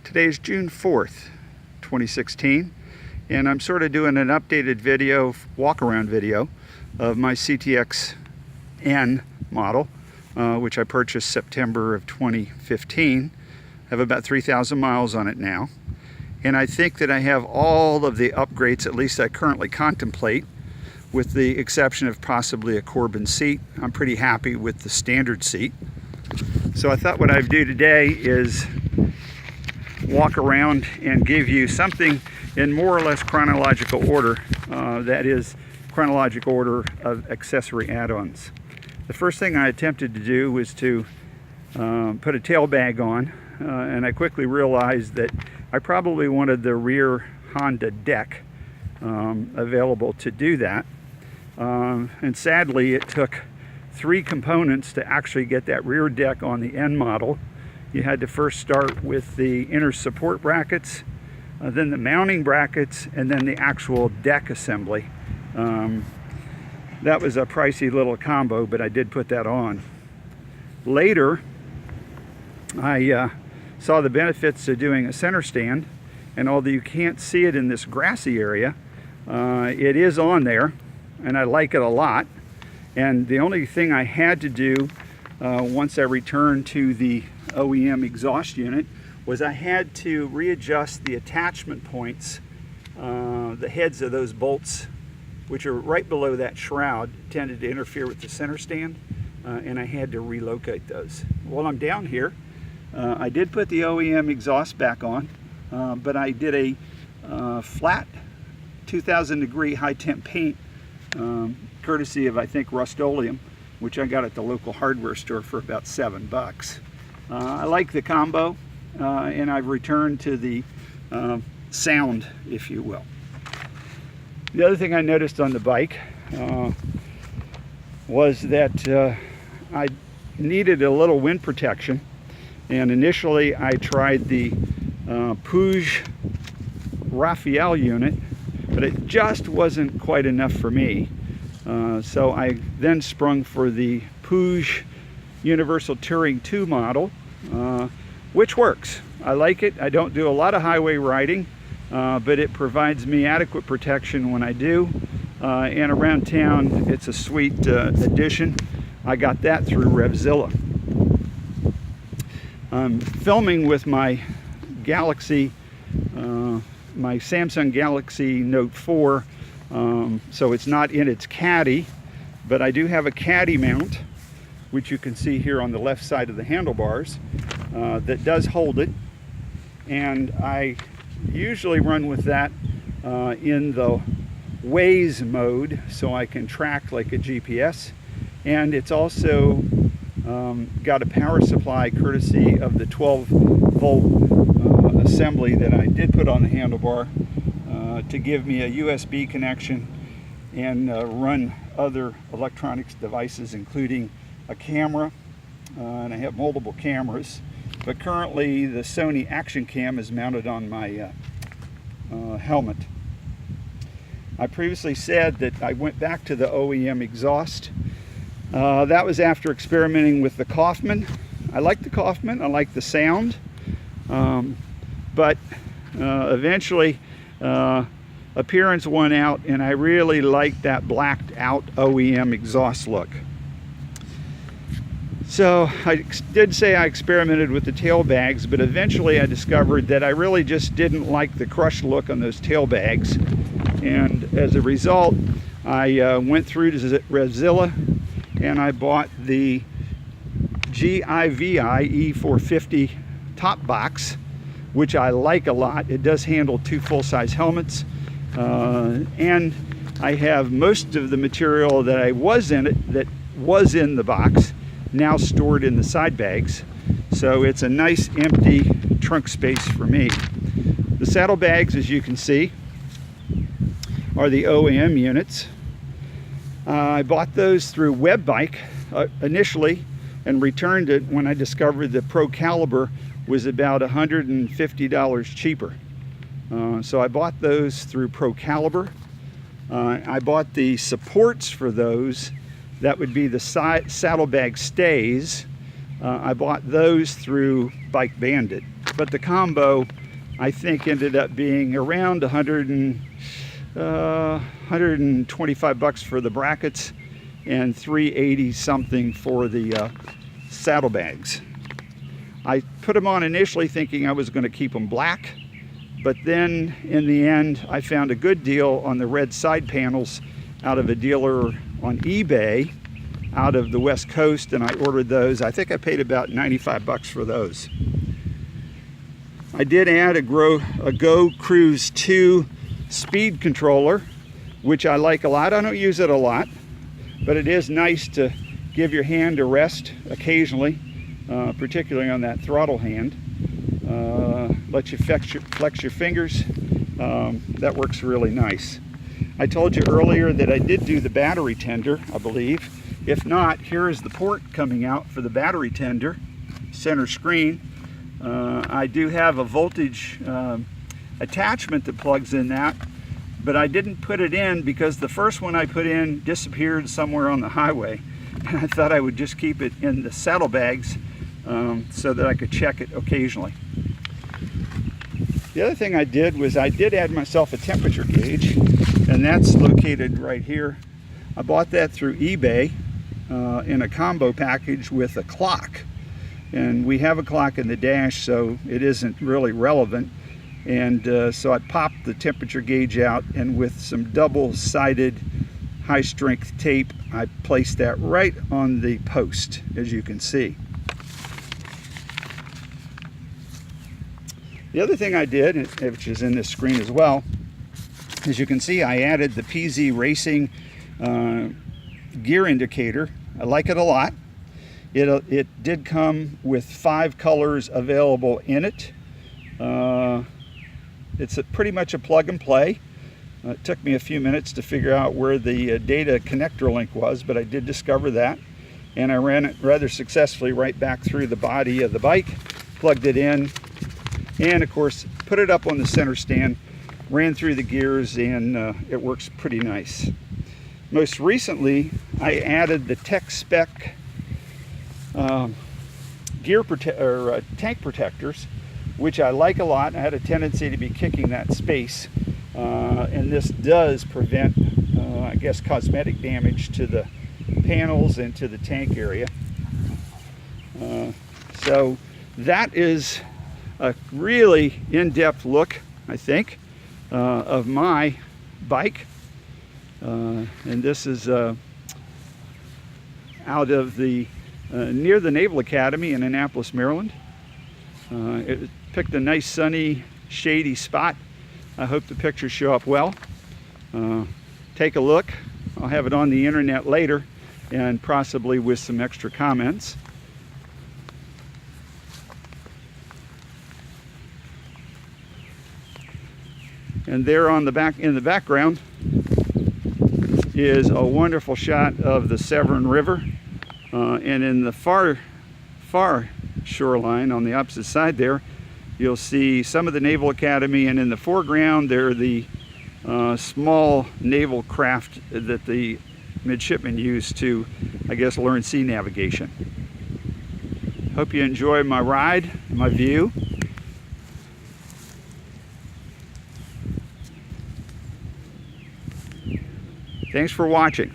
Today is June 4th, 2016, and I'm sort of doing an updated video, walk-around video of my CTX700N model, which I purchased September of 2015. I have about 3,000 miles on it now, and I think that I have all of the upgrades, at least I currently contemplate, with the exception of possibly a Corbin seat. I'm pretty happy with the standard seat. So I thought what I'd do today is walk around and give you something in more or less chronological order, that is chronological order of accessory add-ons. The first thing I attempted to do was to put a tail bag on, and I quickly realized that I probably wanted the rear Honda deck available to do that, and sadly it took 3 components to actually get that rear deck on the N model. You had to first start with the inner support brackets, then the mounting brackets, and then the actual deck assembly. That was a pricey little combo, but I did put that on. Later, I saw the benefits of doing a center stand, and although you can't see it in this grassy area, it is on there, and I like it a lot. And the only thing I had to do once I returned to the OEM exhaust unit was I had to readjust the attachment points, the heads of those bolts, which are right below that shroud, tended to interfere with the center stand, and I had to relocate those. While I'm down here, I did put the OEM exhaust back on, but I did a flat 2,000 degree high temp paint, courtesy of, I think, Rust-Oleum, which I got at the local hardware store for about $7. I like the combo, and I've returned to the sound, if you will. The other thing I noticed on the bike was that I needed a little wind protection, and initially I tried the Puig Raphael unit, but it just wasn't quite enough for me. So I then sprung for the Puig Universal Touring 2 model, which works. I like it. I don't do a lot of highway riding, but it provides me adequate protection when I do. And around town, it's a sweet addition. I got that through Revzilla. I'm filming with my Galaxy, my Samsung Galaxy Note 4, so it's not in its caddy, but I do have a caddy mount, which you can see here on the left side of the handlebars, that does hold it, and I usually run with that in the Waze mode, so I can track like a GPS, and it's also got a power supply courtesy of the 12-volt assembly that I did put on the handlebar to give me a USB connection and run other electronics devices, including a camera, and I have multiple cameras, but currently the Sony Action Cam is mounted on my helmet. I previously said that I went back to the OEM exhaust. That was after experimenting with the Kaufman. I like the Kaufman, I like the sound, but eventually appearance won out, and I really like that blacked out OEM exhaust look. So I did say I experimented with the tail bags, but eventually I discovered that I really just didn't like the crushed look on those tail bags, and as a result I went through to Revzilla and I bought the GIVI E450 top box, which I like a lot. It does handle 2 full-size helmets, and I have most of the material that was in the box now stored in the side bags, so it's a nice empty trunk space for me. The saddlebags, as you can see, are the OEM units. I bought those through WebBike initially, and returned it when I discovered the Pro Caliber was about $150 cheaper. So I bought those through Pro Caliber. I bought the supports for those, that would be the saddlebag stays. I bought those through Bike Bandit. but the combo I think ended up being around 125 bucks for the brackets and 380 something for the saddlebags. I put them on initially thinking I was going to keep them black, but then in the end I found a good deal on the red side panels out of a dealer on eBay out of the West Coast, and I ordered those. I think I paid about 95 bucks for those. I did add a Go Cruise 2 speed controller, which I like a lot. I don't use it a lot, but it is nice to give your hand a rest occasionally, particularly on that throttle hand. Let you flex your fingers. That works really nice. I told you earlier that I did do the battery tender, I believe. If not, here is the port coming out for the battery tender, center screen. I do have a voltage attachment that plugs in that, but I didn't put it in because the first one I put in disappeared somewhere on the highway. And I thought I would just keep it in the saddlebags so that I could check it occasionally. The other thing I did was I did add myself a temperature gauge, and that's located right here. I bought that through eBay in a combo package with a clock. And we have a clock in the dash, so it isn't really relevant. And so I popped the temperature gauge out, and with some double-sided high-strength tape, I placed that right on the post, as you can see. The other thing I did, which is in this screen as well, as you can see, I added the PZ Racing gear indicator. I like it a lot. It did come with 5 colors available in it. It's pretty much a plug and play. It took me a few minutes to figure out where the data connector link was, but I did discover that. And I ran it rather successfully right back through the body of the bike, plugged it in, and of course put it up on the center stand, ran through the gears, and it works pretty nice. Most recently, I added the Tech Spec tank protectors, which I like a lot. I had a tendency to be kicking that space, and this does prevent, I guess, cosmetic damage to the panels and to the tank area. So that is a really in-depth look, I think, of my bike. And this is out of the near the Naval Academy in Annapolis, Maryland. It picked a nice sunny, shady spot. I hope the pictures show up well. Take a look. I'll have it on the internet later, and possibly with some extra comments. And there on the back, in the background, is a wonderful shot of the Severn River. And in the far shoreline on the opposite side there, you'll see some of the Naval Academy, and in the foreground there are the small naval craft that the midshipmen use to, I guess, learn sea navigation. Hope you enjoy my ride, my view. Thanks for watching.